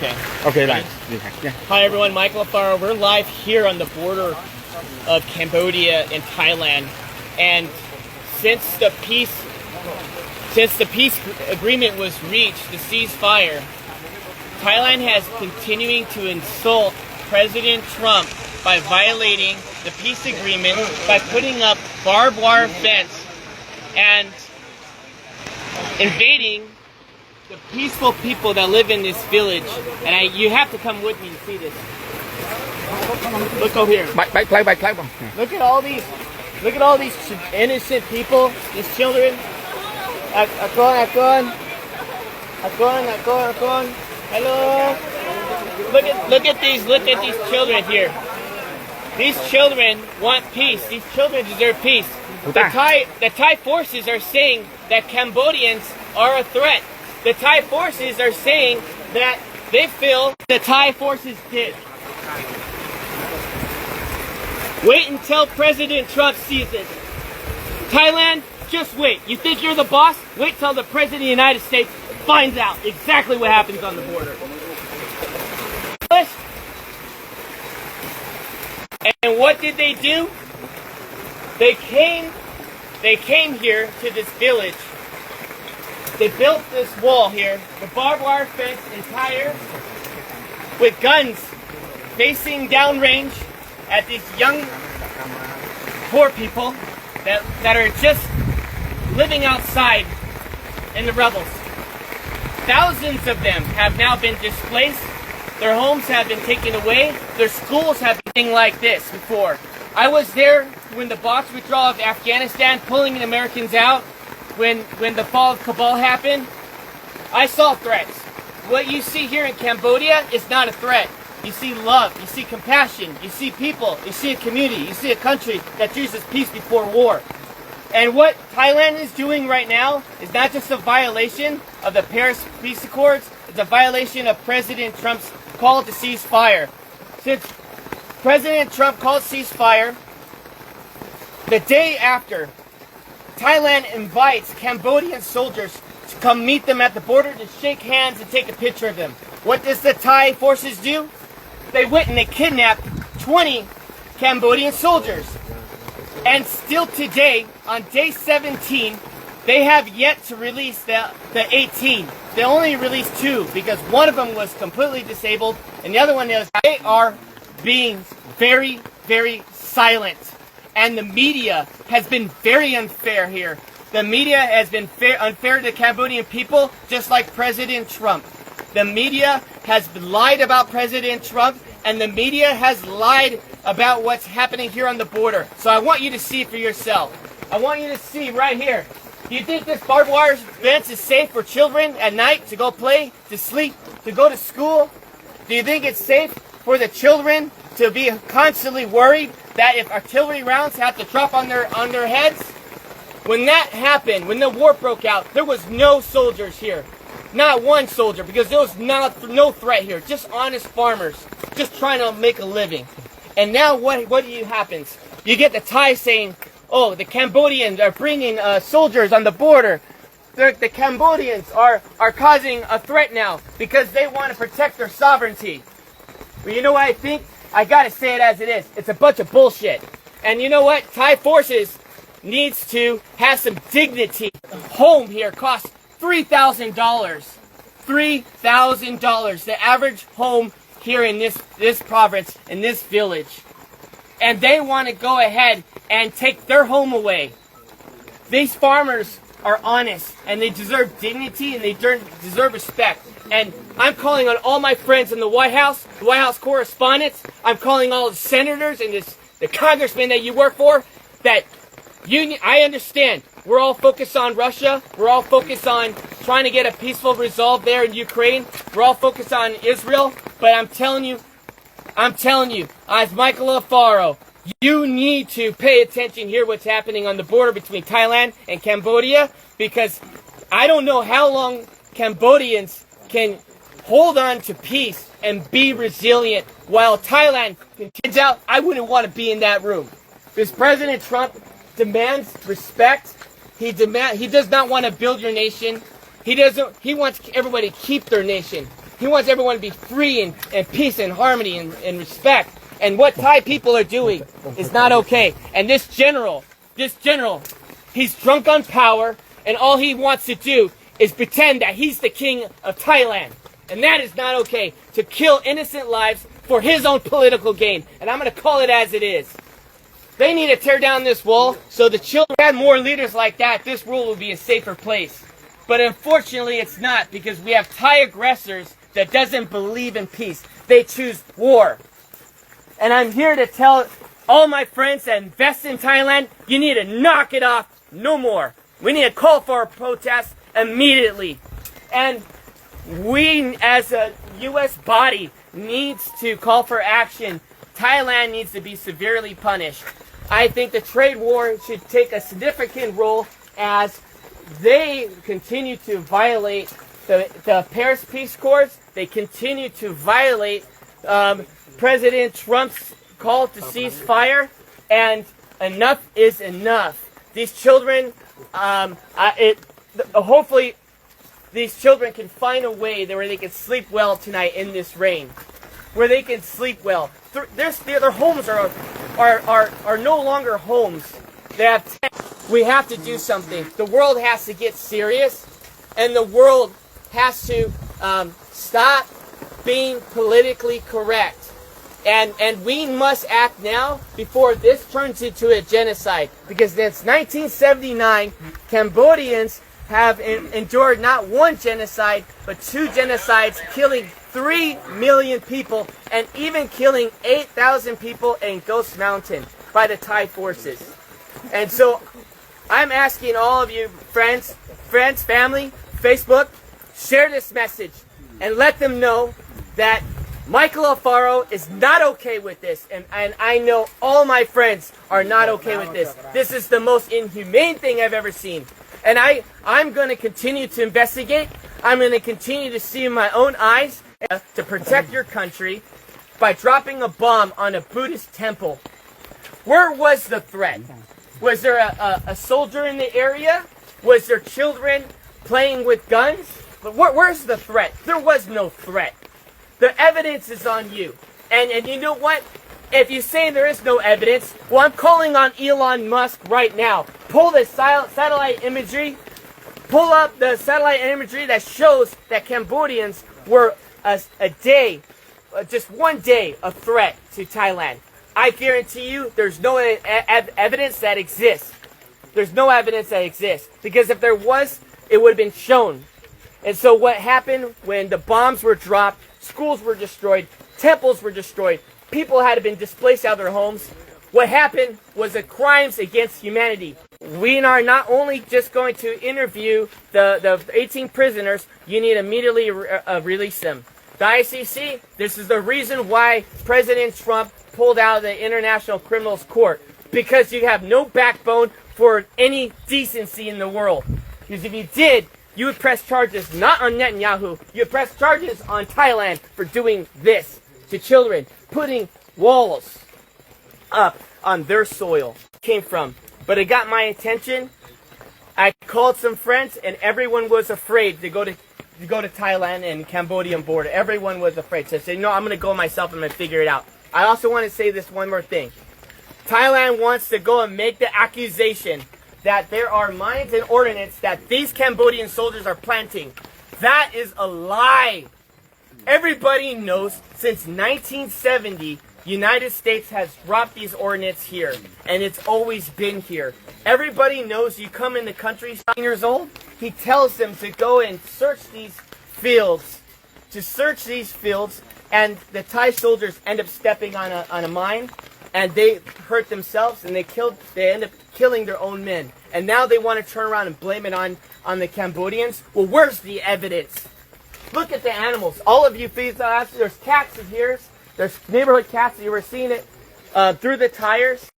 Okay. Okay, right. Yeah. Hi everyone, Michael Alfaro. We're live here on the border of Cambodia and Thailand, and since the peace agreement was reached, the ceasefire, Thailand has continuing to insult President Trump by violating the peace agreement by putting up barbed wire fence and invading the peaceful people that live in this village. And you have to come with me to see this. Look over here. Look at all these innocent people, these children. Akon. Hello. Look at these children here. These children want peace. These children deserve peace. The Thai forces are saying that Cambodians are a threat. The Thai forces are saying that they feel the Thai forces did. Wait until President Trump sees it. Thailand, just wait. You think you're the boss? Wait till the President of the United States finds out exactly what happens on the border. And what did they do? They came here to this village. They built this wall here, the barbed wire fence entire, with guns facing downrange at these young, poor people that are just living outside in the rebels. Thousands of them have now been displaced. Their homes have been taken away. Their schools have been like this before. I was there when the Box withdrawal of Afghanistan, pulling the Americans out, when the fall of Kabul happened. I saw threats. What you see here in Cambodia is not a threat. You see love, you see compassion, you see people, you see a community, you see a country that chooses peace before war. And what Thailand is doing right now is not just a violation of the Paris Peace Accords, it's a violation of President Trump's call to ceasefire. Since President Trump called ceasefire, the day after, Thailand invites Cambodian soldiers to come meet them at the border to shake hands and take a picture of them. What does the Thai forces do? They went and they kidnapped 20 Cambodian soldiers. And still today, on day 17, they have yet to release the 18. They only released 2 because one of them was completely disabled and the other one is. They are being very, very silent. And the media has been very unfair here. The media has been unfair to the Cambodian people, just like President Trump. The media has lied about President Trump, and the media has lied about what's happening here on the border. So I want you to see for yourself. I want you to see right here. Do you think this barbed wire fence is safe for children at night to go play, to sleep, to go to school? Do you think it's safe for the children to be constantly worried that if artillery rounds have to drop on their heads? When that happened, when the war broke out, there was no soldiers here. Not one soldier, because there was no threat here. Just honest farmers, just trying to make a living. And now what happens? You get the Thai saying, oh, the Cambodians are bringing soldiers on the border. The Cambodians are causing a threat now because they want to protect their sovereignty. But you know what I think? I gotta say it as it is. It's a bunch of bullshit. And you know what? Thai forces needs to have some dignity. A home here costs $3,000. $3,000. The average home here in this province, in this village. And they want to go ahead and take their home away. These farmers are honest, and they deserve dignity, and they deserve respect. And I'm calling on all my friends in the White House correspondents. I'm calling all the senators and the congressmen that you work for. That I understand. We're all focused on Russia. We're all focused on trying to get a peaceful resolve there in Ukraine. We're all focused on Israel. But I'm telling you, as Mrchael Alfaro, you need to pay attention here what's happening on the border between Thailand and Cambodia, because I don't know how long Cambodians can hold on to peace and be resilient while Thailand continues out. I wouldn't want to be in that room. Because President Trump demands respect. He does not want to build your nation. He wants everybody to keep their nation. He wants everyone to be free and peace and harmony and respect. And what Thai people are doing is not okay. And this general, he's drunk on power, and all he wants to do is pretend that he's the king of Thailand. And that is not okay, to kill innocent lives for his own political gain. And I'm going to call it as it is. They need to tear down this wall so the children had more leaders like that. This world will be a safer place. But unfortunately, it's not, because we have Thai aggressors that doesn't believe in peace. They choose war. And I'm here to tell all my friends that invest in Thailand, you need to knock it off no more. We need to call for a protest immediately. And we, as a U.S. body, needs to call for action. Thailand needs to be severely punished. I think the trade war should take a significant role as they continue to violate the Paris Peace Accords. They continue to violate President Trump's call to cease fire, and enough is enough. These children, hopefully, these children can find a way where they can sleep well tonight in this rain, where they can sleep well. Their homes are no longer homes. They have tents. We have to do something. The world has to get serious, and the world has to stop being politically correct. And we must act now before this turns into a genocide. Because since 1979, Cambodians have endured not one genocide, but 2 genocides, killing 3 million people, and even killing 8,000 people in Ghost Mountain by the Thai forces. And so I'm asking all of you, friends, family, Facebook, share this message and let them know that Mrchael Alfaro is not okay with this, and I know all my friends are not okay with this. This is the most inhumane thing I've ever seen. And I'm going to continue to investigate. I'm going to continue to see in my own eyes to protect your country by dropping a bomb on a Buddhist temple. Where was the threat? Was there a soldier in the area? Was there children playing with guns? Where's the threat? There was no threat. The evidence is on you. And you know what? If you say there is no evidence, well, I'm calling on Elon Musk right now. Pull the satellite imagery. Pull up the satellite imagery that shows that Cambodians were just one day, a threat to Thailand. I guarantee you there's no evidence that exists. There's no evidence that exists. Because if there was, it would have been shown. And so what happened when the bombs were dropped, schools were destroyed, temples were destroyed, people had been displaced out of their homes. What happened was the crimes against humanity. We are not only just going to interview the 18 prisoners, you need to immediately release them. The ICC, this is the reason why President Trump pulled out of the International Criminals Court. Because you have no backbone for any decency in the world. Because if you did, you would press charges not on Netanyahu, you would press charges on Thailand for doing this to children, putting walls up on their soil. Came from. But it got my attention. I called some friends, and everyone was afraid to go to Thailand and Cambodian border. Everyone was afraid. So I said, no, I'm going to go myself. I'm going to figure it out. I also want to say this one more thing. Thailand wants to go and make the accusation that there are mines and ordnance that these Cambodian soldiers are planting. That is a lie. Everybody knows since 1970, United States has dropped these ordnance here, and it's always been here. Everybody knows you come in the country 7 years old, he tells them to go and search these fields, and the Thai soldiers end up stepping on a mine, and they hurt themselves, and they end up killing their own men. And now they want to turn around and blame it on the Cambodians. Well, where's the evidence? Look at the animals. All of you feed us. There's cats in here. There's neighborhood cats. You were seeing it through the tires.